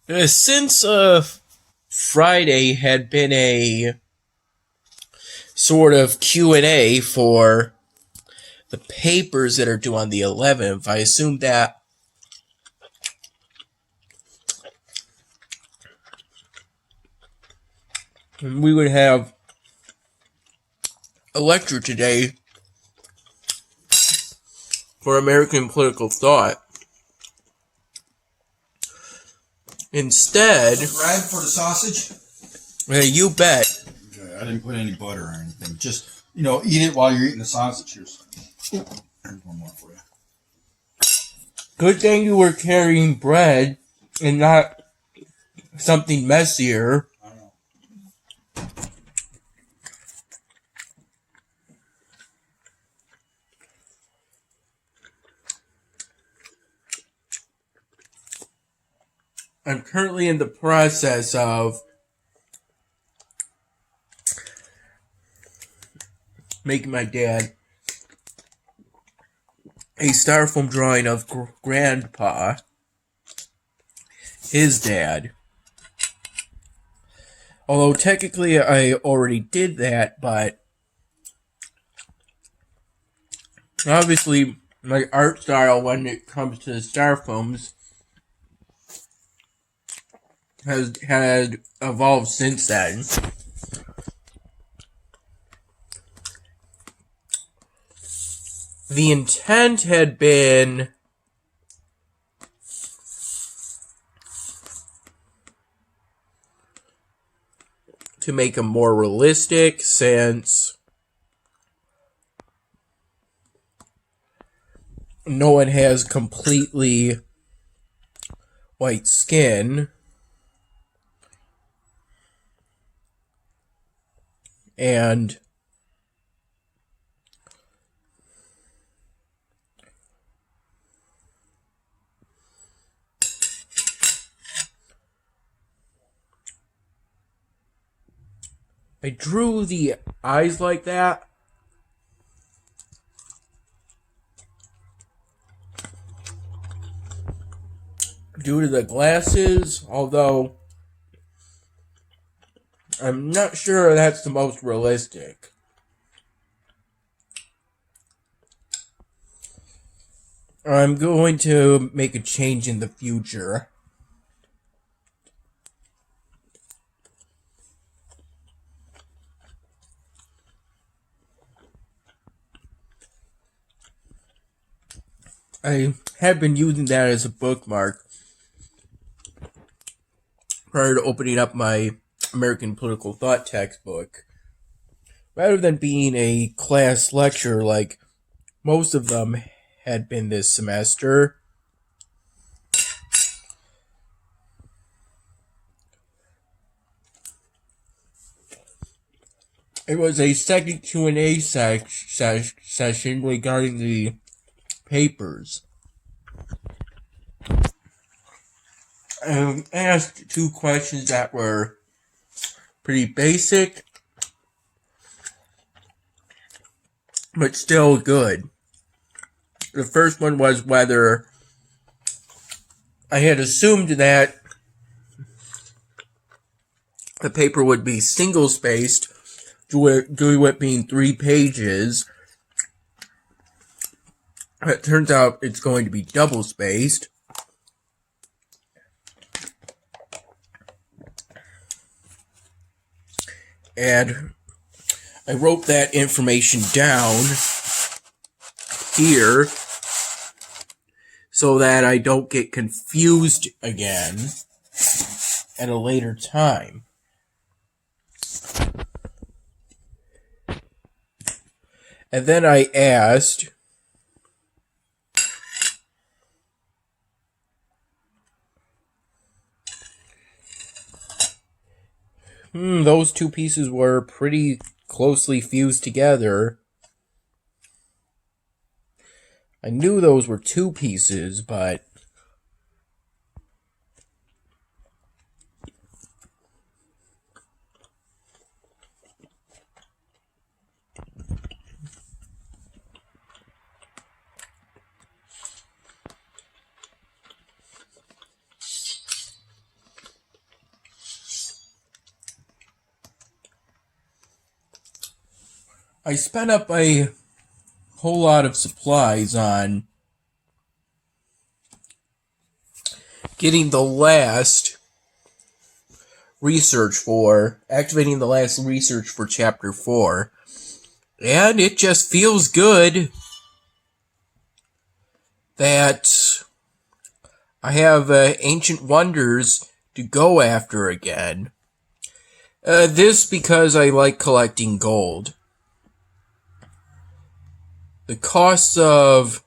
Since Friday had been a sort of Q&A for the papers that are due on the 11th, I assumed that we would have a lecture today for American political thought. Instead, bread for the sausage? You bet. Okay, I didn't put any butter or anything. Just, eat it while you're eating the sausage. Here's one more for you. Good thing you were carrying bread and not something messier. I don't know. I'm currently in the process of making my dad a styrofoam drawing of Grandpa, his dad. Although technically I already did that, but obviously my art style when it comes to styrofoams had evolved since then. The intent had been to make them more realistic, since no one has completely white skin, and I drew the eyes like that due to the glasses, although I'm not sure that's the most realistic. I'm going to make a change in the future. I have been using that as a bookmark prior to opening up my American Political Thought textbook. Rather than being a class lecture like most of them had been this semester, it was a second Q&A session regarding the papers. I asked two questions that were pretty basic, but still good. The first one was whether I had assumed that the paper would be single-spaced, due to it being 3 pages. It turns out it's going to be double-spaced. And I wrote that information down here so that I don't get confused again at a later time. And then I asked, those two pieces were pretty closely fused together. I knew those were 2 pieces, but I spent up a whole lot of supplies on getting the last research for, activating the last research for Chapter 4. And it just feels good that I have Ancient Wonders to go after again. This because I like collecting gold. The costs of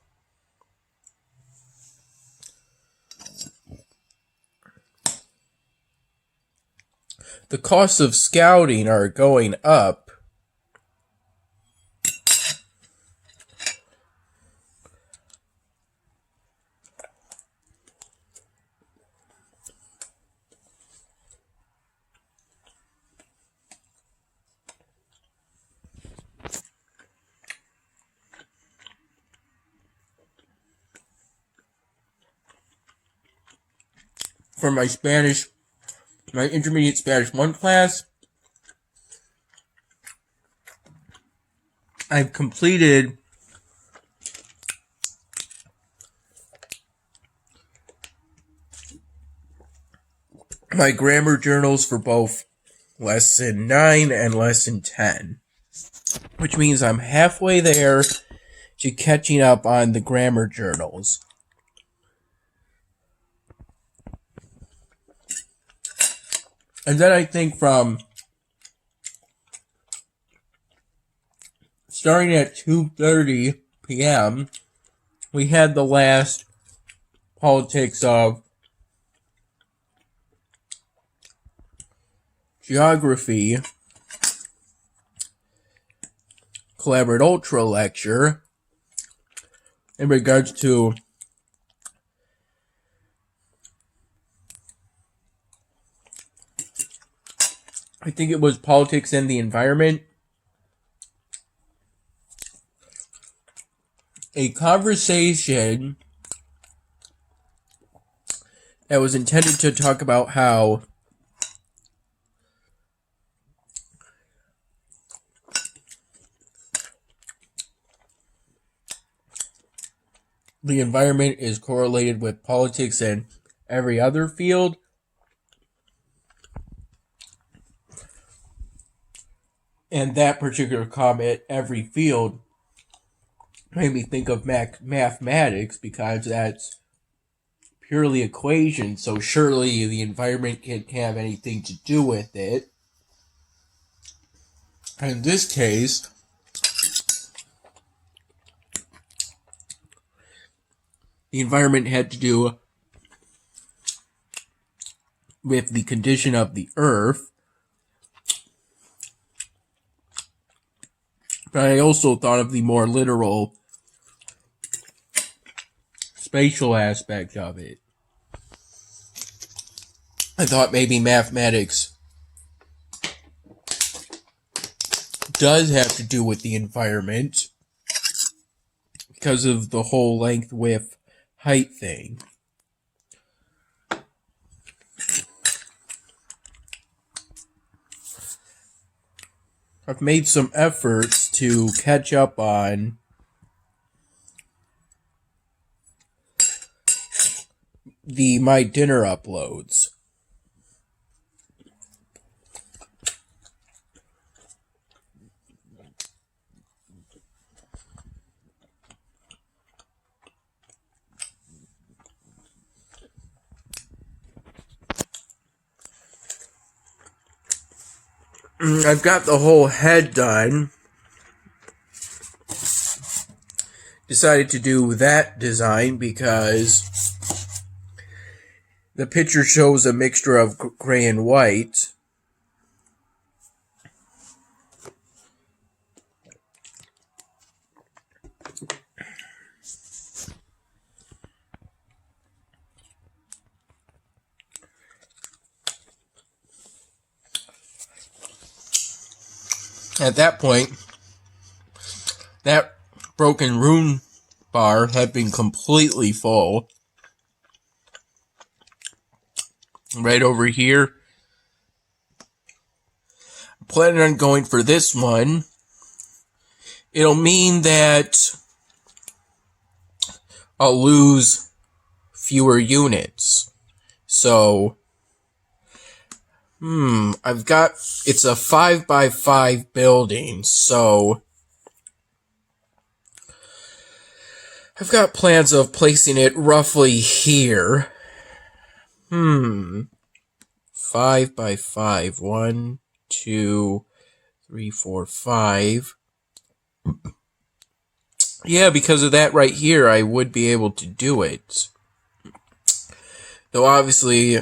scouting are going up. For my intermediate Spanish 1 class, I've completed my grammar journals for both Lesson 9 and Lesson 10, which means I'm halfway there to catching up on the grammar journals. And then I think from starting at 2:30 p.m., we had the last politics of geography collaborate ultra lecture in regards to I think it was politics and the environment. A conversation that was intended to talk about how the environment is correlated with politics and every other field. And that particular comment, every field, made me think of mathematics because that's purely equations, so surely the environment can't have anything to do with it. In this case, the environment had to do with the condition of the Earth. But I also thought of the more literal spatial aspect of it. I thought maybe mathematics does have to do with the environment because of the whole length, width, height thing. I've made some efforts to catch up on the My Dinner uploads. I've got the whole head done. Decided to do that design because the picture shows a mixture of gray and white. At that point, that broken rune bar had been completely full. Right over here. I'm planning on going for this one it'll mean that I'll lose fewer units. So, it's a 5x5 building, so I've got plans of placing it roughly here. 5x5. 1, 2, 3, 4, 5. Yeah, because of that right here, I would be able to do it. Though obviously,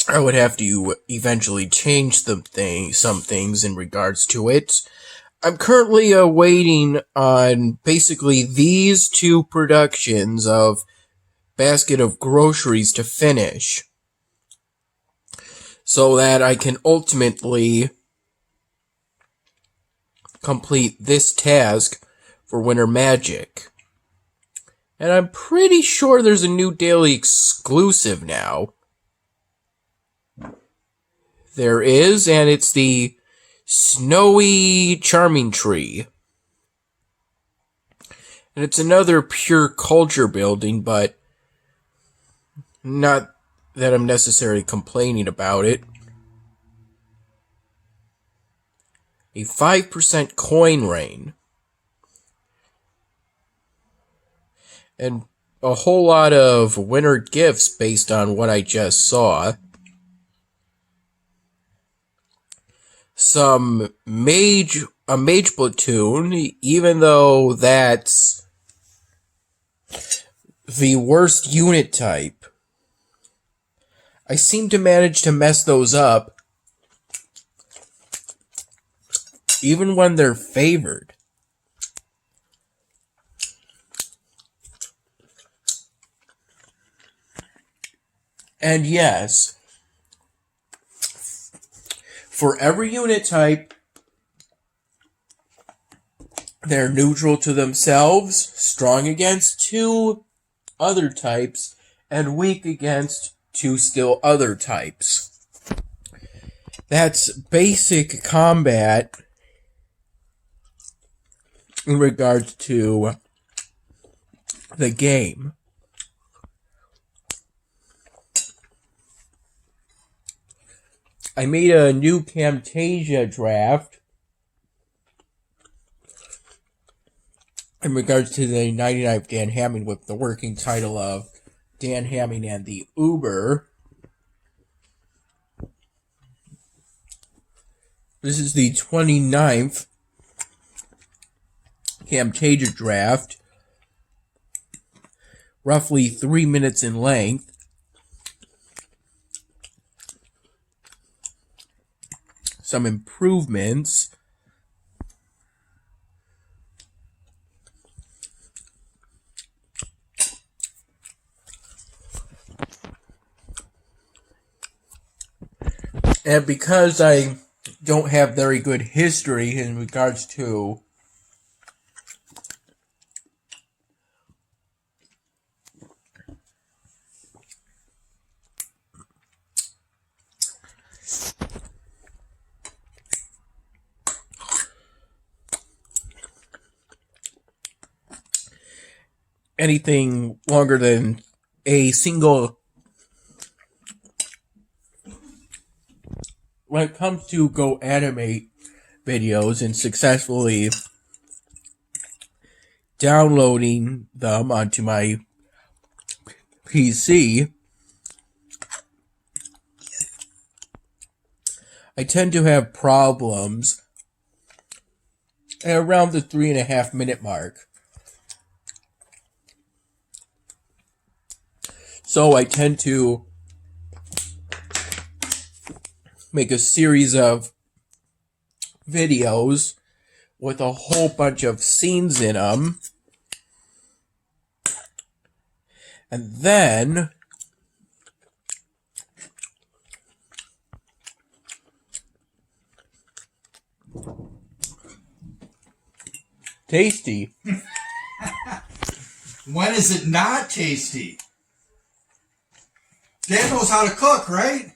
I would have to eventually change some things in regards to it. I'm currently waiting on basically these two productions of Basket of Groceries to finish, so that I can ultimately complete this task for Winter Magic. And I'm pretty sure there's a new daily exclusive now. There is, and it's the Snowy Charming Tree. And it's another pure culture building, but not that I'm necessarily complaining about it. A 5% coin rain. And a whole lot of winter gifts based on what I just saw. A mage platoon, even though that's the worst unit type. I seem to manage to mess those up, even when they're favored. And yes, for every unit type, they're neutral to themselves, strong against 2 other types, and weak against 2 still other types. That's basic combat in regards to the game. I made a new Camtasia draft in regards to the 99th Dan Hamming with the working title of Dan Hamming and the Uber. This is the 29th Camtasia draft, roughly 3 minutes in length. Some improvements. And because I don't have very good history in regards to anything longer than a single, when it comes to Go Animate videos and successfully downloading them onto my PC, I tend to have problems at around the 3.5 minute mark. So I tend to make a series of videos with a whole bunch of scenes in them. And then tasty. When is it not tasty? Dad knows how to cook, right?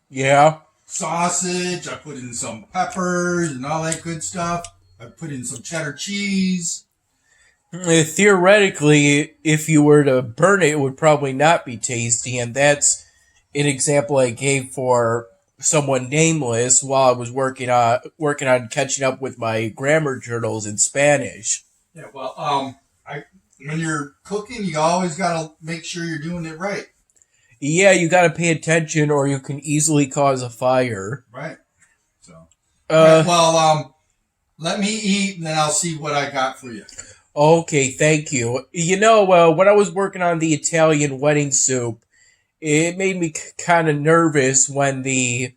Yeah. Sausage, I put in some peppers and all that good stuff. I put in some cheddar cheese. Theoretically, if you were to burn it, it would probably not be tasty, and that's an example I gave for someone nameless while I was working on catching up with my grammar journals in Spanish. Yeah, well, when you're cooking, you always gotta make sure you're doing it right. Yeah, you got to pay attention, or you can easily cause a fire. Right. So. Uh, Right, well, let me eat, and then I'll see what I got for you. Okay, thank you. You know, when I was working on the Italian wedding soup, it made me kind of nervous when the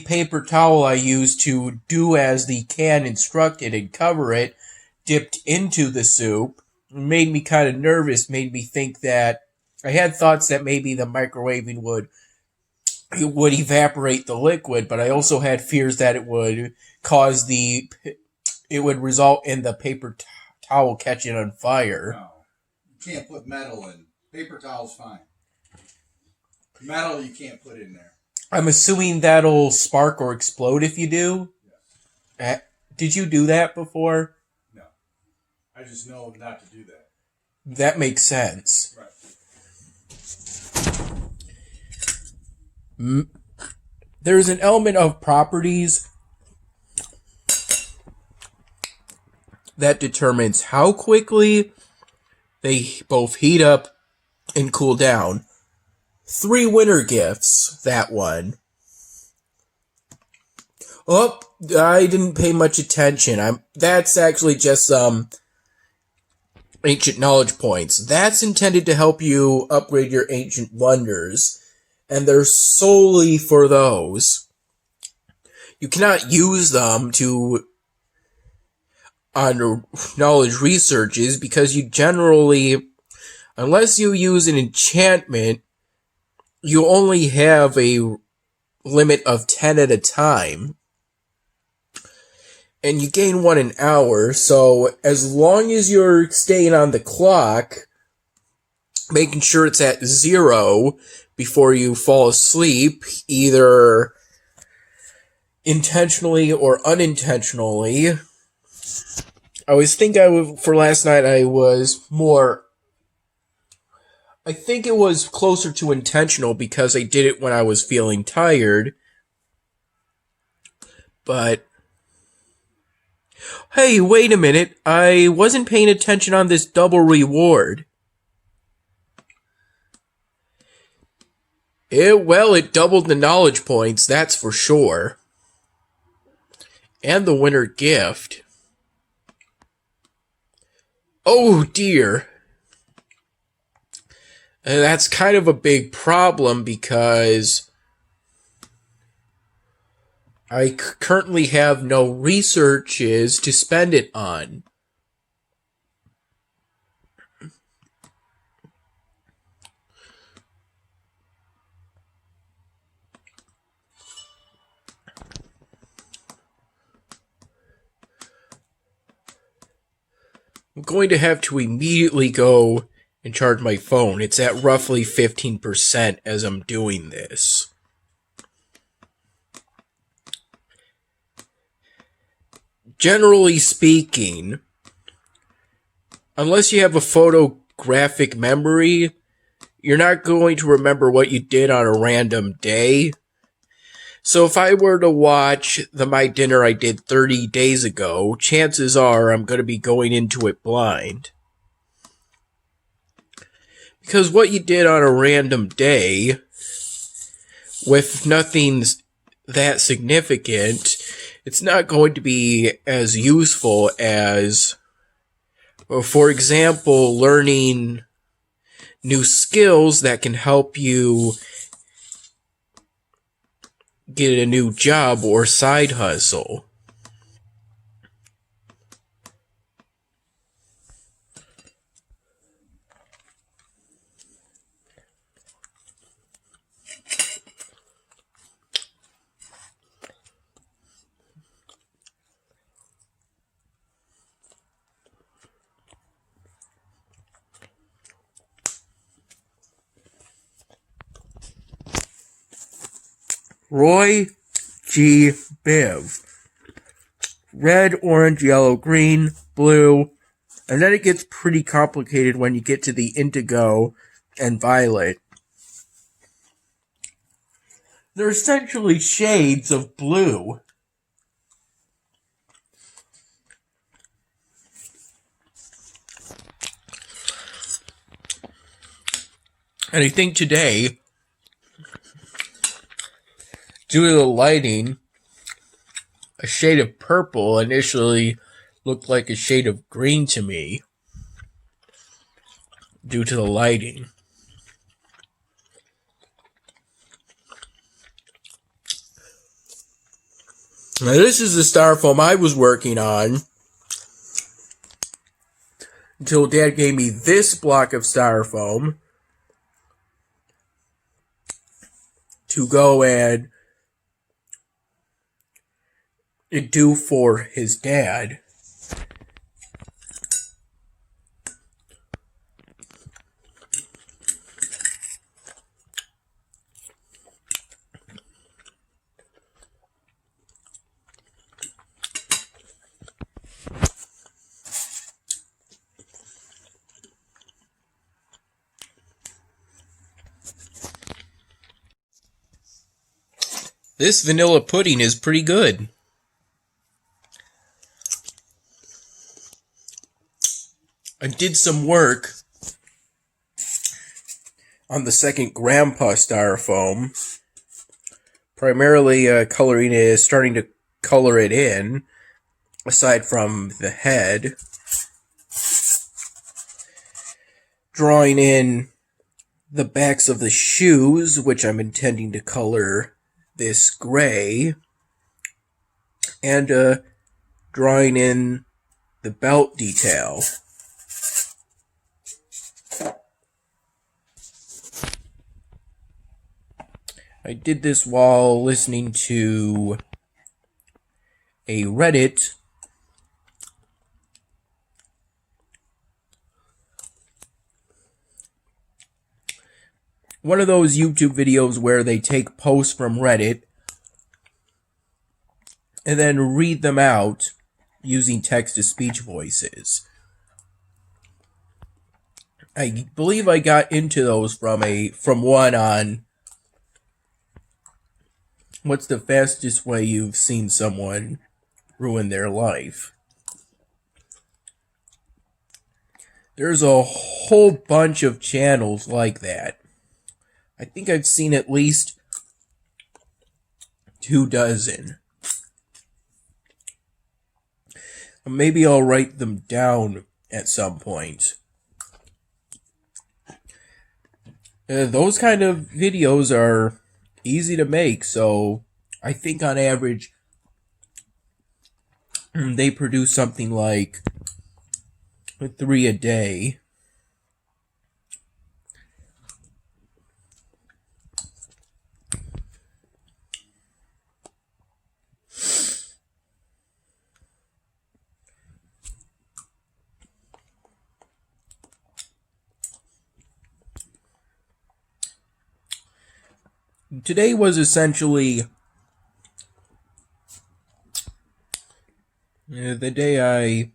paper towel I used to do as the can instructed and cover it dipped into the soup. It made me kind of nervous, made me think that I had thoughts that maybe the microwaving would evaporate the liquid, but I also had fears that it would result in the paper towel catching on fire. No, you can't put metal in. Paper towel's fine. Metal you can't put in there. I'm assuming that'll spark or explode if you do. Yes. Did you do that before? No, I just know not to do that. That makes sense. Right. There's an element of properties that determines how quickly they both heat up and cool down. 3 winter gifts, that one. Oh, I didn't pay much attention. That's actually just some ancient knowledge points. That's intended to help you upgrade your ancient wonders, and they're solely for those. You cannot use them on knowledge researches because you generally, unless you use an enchantment, you only have a limit of 10 at a time. And you gain 1 an hour, so as long as you're staying on the clock, making sure it's at 0 before you fall asleep, either intentionally or unintentionally. For last night, I think it was closer to intentional because I did it when I was feeling tired. But, hey, wait a minute. I wasn't paying attention on this double reward. It doubled the knowledge points, that's for sure. And the winter gift. Oh dear. And that's kind of a big problem because I currently have no researches to spend it on. I'm going to have to immediately go and charge my phone. It's at roughly 15% as I'm doing this. Generally speaking, unless you have a photographic memory, you're not going to remember what you did on a random day. So if I were to watch My Dinner I Did 30 days ago, chances are I'm going to be going into it blind. Because what you did on a random day, with nothing that significant, it's not going to be as useful as, for example, learning new skills that can help you get a new job or side hustle. Roy G. Biv. red, orange, yellow, green, blue, and then it gets pretty complicated when you get to the indigo and violet. They're essentially shades of blue. And I think today, due to the lighting, a shade of purple initially looked like a shade of green to me due to the lighting. Now this is the styrofoam I was working on until Dad gave me this block of styrofoam to go and do for his dad. This vanilla pudding is pretty good. I did some work on the second Grandpa styrofoam. Primarily starting to color it in, aside from the head. Drawing in the backs of the shoes, which I'm intending to color this gray, and drawing in the belt detail. I did this while listening to a Reddit one of those YouTube videos where they take posts from Reddit and then read them out using text-to-speech voices. I believe I got into those from one on what's the fastest way you've seen someone ruin their life. There's a whole bunch of channels like that. I think I've seen at least 24. Maybe I'll write them down at some point. Those kind of videos are easy to make, so I think on average they produce something like 3 a day. Today was essentially the day I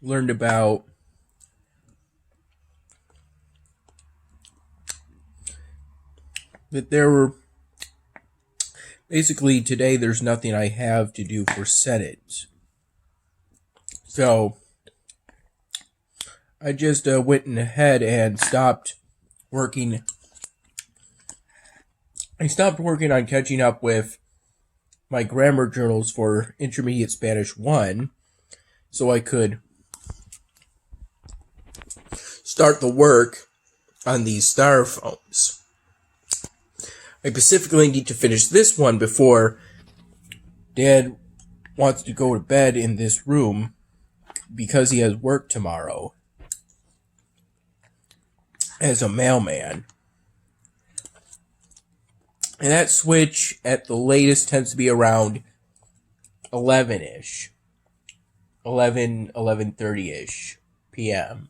learned about that there were basically today there's nothing I have to do for Senate. So I just went ahead and stopped working. I stopped working on catching up with my grammar journals for Intermediate Spanish 1 so I could start the work on these styrofoams. I specifically need to finish this one before Dad wants to go to bed in this room because he has work tomorrow as a mailman. And that switch at the latest tends to be around 11-ish. 11:30-ish p.m.